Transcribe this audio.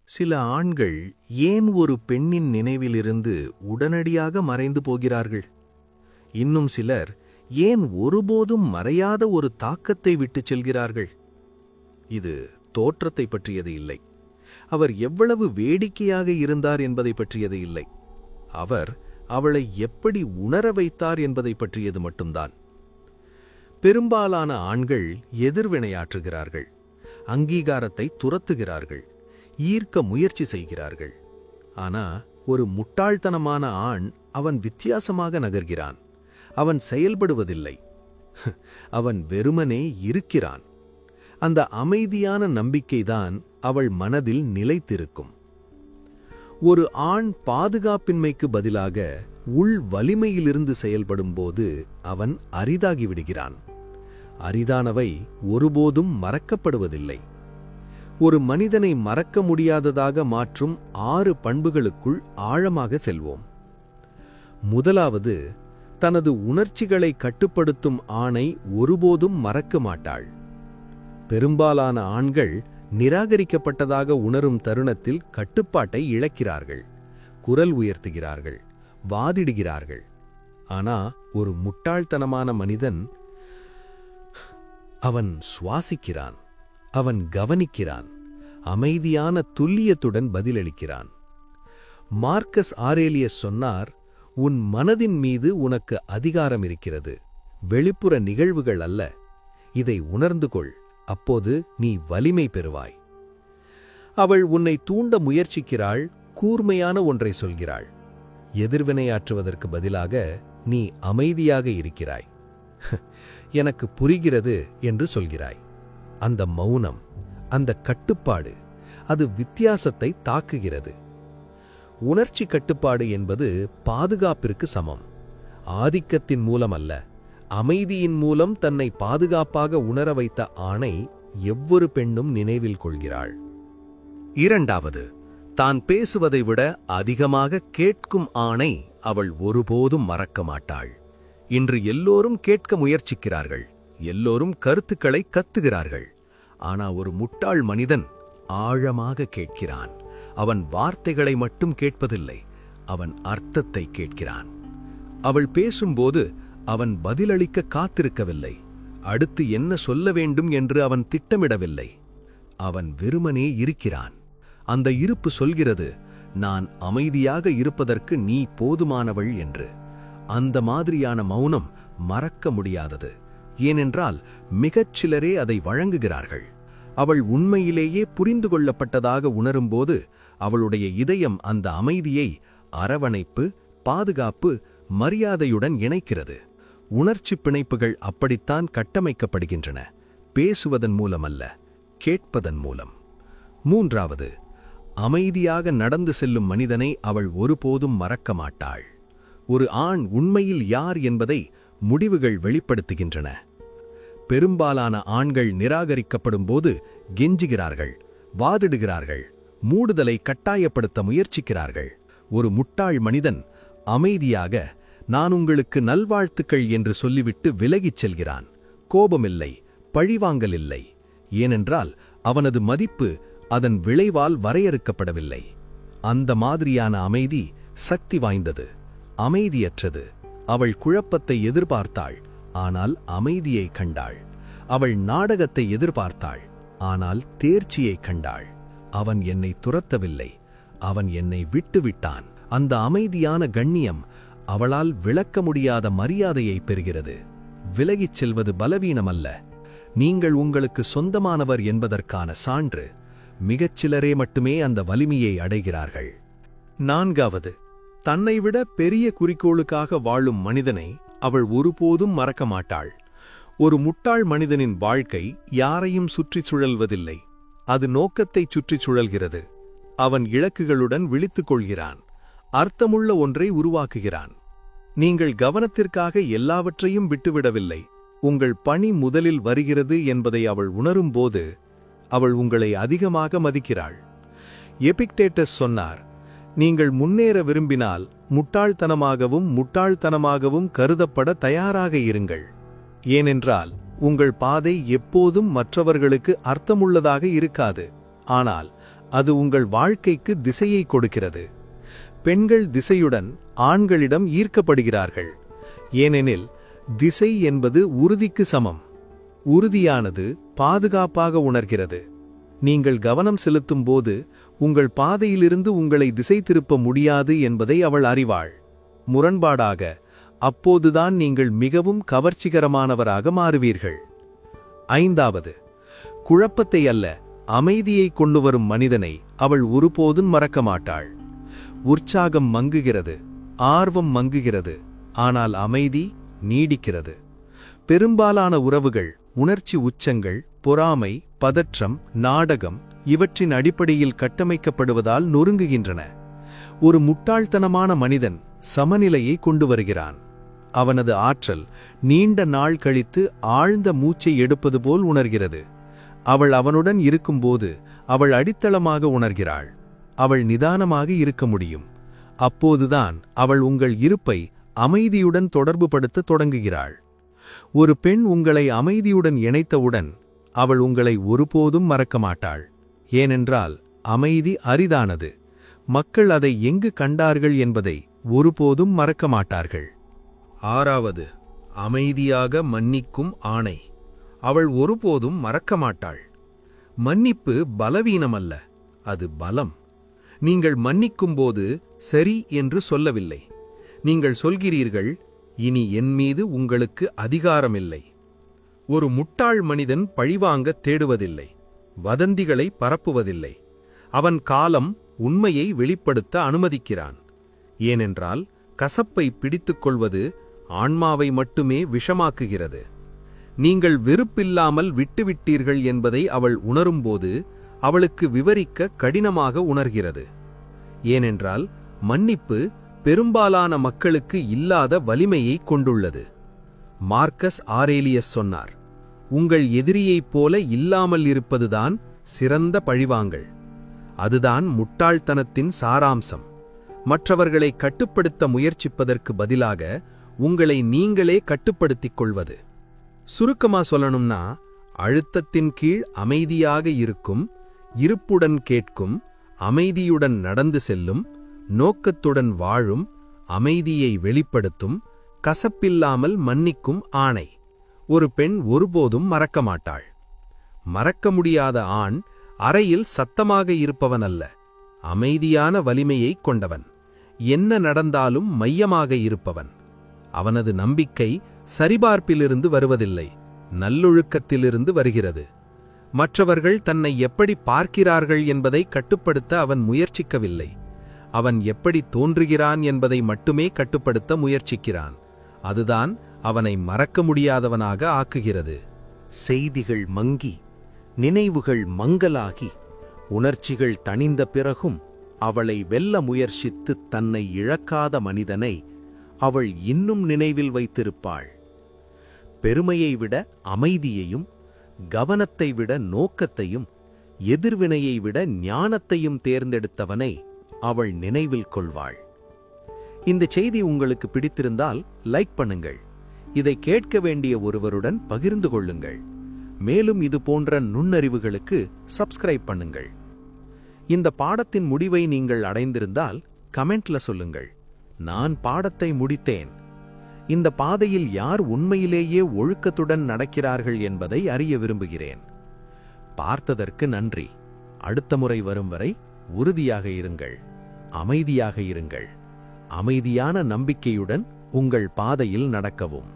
சில ஆண்கள் ஏன் ஒரு பெண்ணின் நினைவிலிருந்து உடனடியாக மறைந்து போகிறார்கள்? இன்னும் சிலர் ஏன் ஒருபோதும் மறையாத ஒரு தாக்கத்தை விட்டுச் செல்கிறார்கள்? இது தோற்றத்தை பற்றியது இல்லை. அவர் எவ்வளவு வேடிக்கையாக இருந்தார் என்பதை பற்றியது இல்லை. அவர் அவளை எப்படி உணர வைத்தார் என்பதை பற்றியது மட்டும்தான். பெரும்பாலான ஆண்கள் எதிர்வினையாற்றுகிறார்கள், அங்கீகாரத்தை துரத்துகிறார்கள், ஈர்க்க முயற்சி செய்கிறார்கள். ஆனா ஒரு முட்டாள்தனமான ஆண் அவன் வித்தியாசமாக நகர்கிறான். அவன் செயல்படுவதில்லை, அவன் வெறுமனே இருக்கிறான். அந்த அமைதியான நம்பிக்கைதான் அவள் மனதில் நிலைத்திருக்கும். ஒரு ஆண் பாதுகாப்பின்மைக்கு பதிலாக உள் வலிமையிலிருந்து செயல்படும்போது அவன் அரிதாகிவிடுகிறான். அரிதானவை ஒருபோதும் மறக்கப்படுவதில்லை. ஒரு மனிதனை மறக்க முடியாததாக மாற்றும் 6 பண்புகளுக்குள் ஆழமாக செல்வோம். முதலாவது, தனது உணர்ச்சிகளை கட்டுப்படுத்தும் ஆணை ஒருபோதும் மறக்க மாட்டாள். பெரும்பாலான ஆண்கள் நிராகரிக்கப்பட்டதாக உணரும் தருணத்தில் கட்டுப்பாட்டை இழக்கிறார்கள், குரல் உயர்த்துகிறார்கள், வாதிடுகிறார்கள். ஆனா ஒரு முட்டாள்தனமான மனிதன், அவன் சுவாசிக்கிறான், அவன் கவனிக்கிறான், அமைதியான துல்லியத்துடன் பதிலளிக்கிறான். மார்க்கஸ் ஆரேலியஸ் சொன்னார், உன் மனதின் மீது உனக்கு அதிகாரம் இருக்கிறது, வெளிப்புற நிகழ்வுகள் அல்ல. இதை உணர்ந்து கொள், அப்போது நீ வலிமை பெறுவாய். அவள் உன்னை தூண்ட முயற்சிக்கிறாள், கூர்மையான ஒன்றை சொல்கிறாள். எதிர்வினையாற்றுவதற்கு பதிலாக நீ அமைதியாக இருக்கிறாய். எனக்கு புரிகிறது என்று சொல்கிறாய். அந்த மௌனம், அந்த கட்டுப்பாடு, அது வித்தியாசத்தை தாக்குகிறது. உணர்ச்சி கட்டுப்பாடு என்பது பாதுகாப்பிற்கு சமம். ஆதிக்கத்தின் மூலம் அல்ல, அமைதியின் மூலம் தன்னை பாதுகாப்பாக உணர வைத்த ஆணை எவ்வொரு பெண்ணும் நினைவில் கொள்கிறாள். இரண்டாவது, தான் பேசுவதை விட அதிகமாக கேட்கும் ஆணை அவள் ஒருபோதும் மறக்க மாட்டாள். இன்று எல்லோரும் கேட்க முயற்சிக்கிறார்கள், எல்லோரும் கருத்துக்களை கத்துகிறார்கள். ஆனா ஒரு முட்டாள் மனிதன் ஆழமாக கேட்கிறான். அவன் வார்த்தைகளை மட்டும் கேட்பதில்லை, அவன் அர்த்தத்தை கேட்கிறான். அவள் பேசும்போது அவன் பதிலளிக்க காத்திருக்கவில்லை, அடுத்து என்ன சொல்ல வேண்டும் என்று அவன் திட்டமிடவில்லை. அவன் வெறுமனே இருக்கிறான். அந்த இருப்பு சொல்கிறது, நான் அமைதியாக இருப்பதற்கு நீ போதுமானவள் என்று. அந்த மாதிரியான மௌனம் மறக்க முடியாதது. ஏனென்றால் மிகச்சிலரே அதை வழங்குகிறார்கள். அவள் உண்மையிலேயே புரிந்து கொள்ளப்பட்டதாக உணரும்போது அவளுடைய இதயம் அந்த அமைதியை அரவணைப்பு, பாதுகாப்பு, மரியாதையுடன் இணைக்கிறது. உணர்ச்சி பிணைப்புகள் அப்படித்தான் கட்டமைக்கப்படுகின்றன, பேசுவதன் மூலமல்ல, கேட்பதன் மூலம். மூன்றாவது, அமைதியாக நடந்து செல்லும் மனிதனை அவள் ஒருபோதும் மறக்க மாட்டாள். ஒரு ஆண் உண்மையில் யார் என்பதை முடிவுகள் வெளிப்படுத்துகின்றன. பெரும்பாலான ஆண்கள் நிராகரிக்கப்படும் போது கெஞ்சுகிறார்கள், வாதிடுகிறார்கள், மூடுதலை கட்டாயப்படுத்த முயற்சிக்கிறார்கள். ஒரு முட்டாள் மனிதன் அமைதியாக, நான் உங்களுக்கு நல்வாழ்த்துக்கள் என்று சொல்லிவிட்டு விலகிச் செல்கிறான். கோபமில்லை, பழிவாங்கல் இல்லை. ஏனென்றால் அவனது மதிப்பு அதன் விளைவால் வரையறுக்கப்படவில்லை. அந்த மாதிரியான அமைதி சக்தி வாய்ந்தது, அமைதியற்றது. அவள் குழப்பத்தை எதிர்பார்த்தாள், ஆனால் அமைதியை கண்டாள். அவள் நாடகத்தை எதிர்பார்த்தாள், ஆனால் தேர்ச்சியை கண்டாள். அவன் என்னை துரத்தவில்லை, அவன் என்னை விட்டுவிட்டான். அந்த அமைதியான கண்ணியம் அவளால் விளக்க முடியாத மரியாதையை பெறுகிறது. விலகிச் செல்வது பலவீனமல்ல, நீங்கள் உங்களுக்கு சொந்தமானவர் என்பதற்கான சான்று. மிகச்சிலரே மட்டுமே அந்த வலிமையை அடைகிறார்கள். நான்காவது, தன்னைவிட பெரிய குறிக்கோளுக்காக வாழும் மனிதனை அவள் ஒருபோதும் மறக்க மாட்டாள். ஒரு முட்டாள் மனிதனின் வாழ்க்கை யாரையும் சுற்றிச் சுழல்வதில்லை, அது நோக்கத்தை சுற்றிச் சுழல்கிறது. அவன் இலக்குகளுடன் விழித்துக் கொள்கிறான், அர்த்தமுள்ள ஒன்றை உருவாக்குகிறான். நீங்கள் கவனத்திற்காக எல்லாவற்றையும் விட்டுவிடவில்லை, உங்கள் பணி முதலில் வருகிறது என்பதை அவள் உணரும்போது அவள் உங்களை அதிகமாக மதிக்கிறாள். எபிக்டேட்டஸ் சொன்னார், நீங்கள் முன்னேற விரும்பினால் முட்டாள்தனமாகவும் கருதப்பட தயாராக இருங்கள். ஏனென்றால் உங்கள் பாதை எப்போதும் மற்றவர்களுக்கு அர்த்தமுள்ளதாக இருக்காது, ஆனால் அது உங்கள் வாழ்க்கைக்கு திசையை கொடுக்கிறது. பெண்கள் திசையுடன் ஆண்களிடம் ஈர்க்கப்படுகிறார்கள். ஏனெனில் திசை என்பது உறுதிக்கு சமம். உறுதியானது பாதுகாப்பாக உணர்கிறது. நீங்கள் கவனம் செலுத்தும் போது உங்கள் பாதையிலிருந்து உங்களை திசை திருப்ப முடியாது என்பதை அவள் அறிவாள். முரண்பாடாக அப்போதுதான் நீங்கள் மிகவும் கவர்ச்சிகரமானவராக மாறுவீர்கள். 5வது, குழப்பத்தை அல்ல, அமைதியை கொண்டு வரும் மனிதனை அவள் ஒருபோதும் மறக்க மாட்டாள். உற்சாகம் மங்குகிறது, ஆர்வம் மங்குகிறது, ஆனால் அமைதி நீடிக்கிறது. பெரும்பாலான உறவுகள் உணர்ச்சி உச்சங்கள், பொறாமை, பதற்றம், நாடகம் இவற்றின் அடிப்படையில் கட்டமைக்கப்படுவதால் நொறுங்குகின்றன. ஒரு முட்டாள்தனமான மனிதன் சமநிலையை கொண்டு வருகிறான். அவனது ஆற்றல் நீண்ட நாள் கழித்து ஆழ்ந்த மூச்சை எடுப்பது போல் உணர்கிறது. அவள் அவனுடன் இருக்கும்போது அவள் அடித்தளமாக உணர்கிறாள். அவள் நிதானமாக இருக்க முடியும். அப்போதுதான் அவள் உங்கள் இருப்பை அமைதியுடன் தொடர்புபடுத்த தொடங்குகிறாள். ஒரு பெண் உங்களை அமைதியுடன் இணைத்தவுடன் அவள் உங்களை ஒருபோதும் மறக்க மாட்டாள். ஏனென்றால் அமைதி அரிதானது. மக்கள் அதை எங்கு கண்டார்கள் என்பதை ஒருபோதும் மறக்க மாட்டார்கள். 6வது, அமைதியாக மன்னிக்கும் ஆணை. அவள் ஒருபோதும் மறக்க மாட்டாள். மன்னிப்பு பலவீனமல்ல, அது பலம். நீங்கள் மன்னிக்கும்போது சரி என்று சொல்லவில்லை. நீங்கள் சொல்கிறீர்கள், இனி என் மீது உங்களுக்கு அதிகாரமில்லை. ஒரு முட்டாள் மனிதன் பழிவாங்க தேடுவதில்லை, வதந்திகளை பரப்புவதில்லை. அவன் காலம் உண்மையை வெளிப்படுத்த அனுமதிக்கிறான். ஏனென்றால் கசப்பை பிடித்துக்கொள்வது ஆன்மாவை மட்டுமே விஷமாக்குகிறது. நீங்கள் வெறுப்பில்லாமல் விட்டுவிட்டீர்கள் என்பதை அவள் உணரும்போது அவளுக்கு விவரிக்க கடினமாக உணர்கிறது. ஏனென்றால் மன்னிப்பு பெரும்பாலான மக்களுக்கு இல்லாத வலிமையை கொண்டுள்ளது. மார்க்கஸ் ஆரேலியஸ் சொன்னார், உங்கள் எதிரியைப் போல இல்லாமல் இருப்பதுதான் சிறந்த பழிவாங்கல். அதுதான் முட்டாள்தனத்தின் சாராம்சம். மற்றவர்களை கட்டுப்படுத்த முயற்சிப்பதற்கு பதிலாக உங்களை நீங்களே கட்டுப்படுத்திக் கொள்வது. சுருக்கமா சொல்லணும்னா, அழுத்தத்தின் கீழ் அமைதியாக இருக்கும், இருப்புடன் கேட்கும், அமைதியுடன் நடந்து செல்லும், நோக்கத்துடன் வாழும், அமைதியை வெளிப்படுத்தும், கசப்பில்லாமல் மன்னிக்கும் ஆணை ஒரு பெண் ஒருபோதும் மறக்க மாட்டாள். மறக்க முடியாத ஆண் அறையில் சத்தமாக இருப்பவன் அல்ல, அமைதியான வலிமையை கொண்டவன். என்ன நடந்தாலும் மையமாக இருப்பவன். அவனது நம்பிக்கை சரிபார்ப்பிலிருந்து வருவதில்லை, நல்லொழுக்கத்திலிருந்து வருகிறது. மற்றவர்கள் தன்னை எப்படி பார்க்கிறார்கள் என்பதை கட்டுப்படுத்த அவன் முயற்சிக்கவில்லை. அவன் எப்படி தோன்றுகிறான் என்பதை மட்டுமே கட்டுப்படுத்த முயற்சிக்கிறான். அதுதான் அவனை மறக்க முடியாதவனாக ஆக்குகிறது. செய்திகள் மங்கி, நினைவுகள் மங்கலாகி, உணர்ச்சிகள் தணிந்த பிறகும் அவளை வெல்ல முயற்சித்து தன்னை இழக்காத மனிதனை அவள் இன்னும் நினைவில் வைத்திருப்பாள். பெருமையை விட அமைதியையும், கவனத்தை விட நோக்கத்தையும், எதிர்வினையை விட ஞானத்தையும் தேர்ந்தெடுத்தவனை அவள் நினைவில் கொள்வாள். இந்த செய்தி உங்களுக்கு பிடித்திருந்தால் லைக் பண்ணுங்கள். இதை கேட்க வேண்டிய ஒருவருடன் பகிர்ந்து கொள்ளுங்கள். மேலும் இது போன்ற நுண்ணறிவுகளுக்கு சப்ஸ்கிரைப் பண்ணுங்கள். இந்த பாடத்தின் முடிவை நீங்கள் அடைந்திருந்தால் கமெண்ட்ல சொல்லுங்கள், நான் பாடத்தை முடித்தேன். இந்த பாதையில் யார் உண்மையிலேயே ஒழுக்கத்துடன் நடக்கிறார்கள் என்பதை அறிய விரும்புகிறேன். பார்த்ததற்கு நன்றி. அடுத்த முறை வரும் வரை உறுதியாக இருங்கள், அமைதியாக இருங்கள். அமைதியான நம்பிக்கையுடன் உங்கள் பாதையில் நடக்கவும்.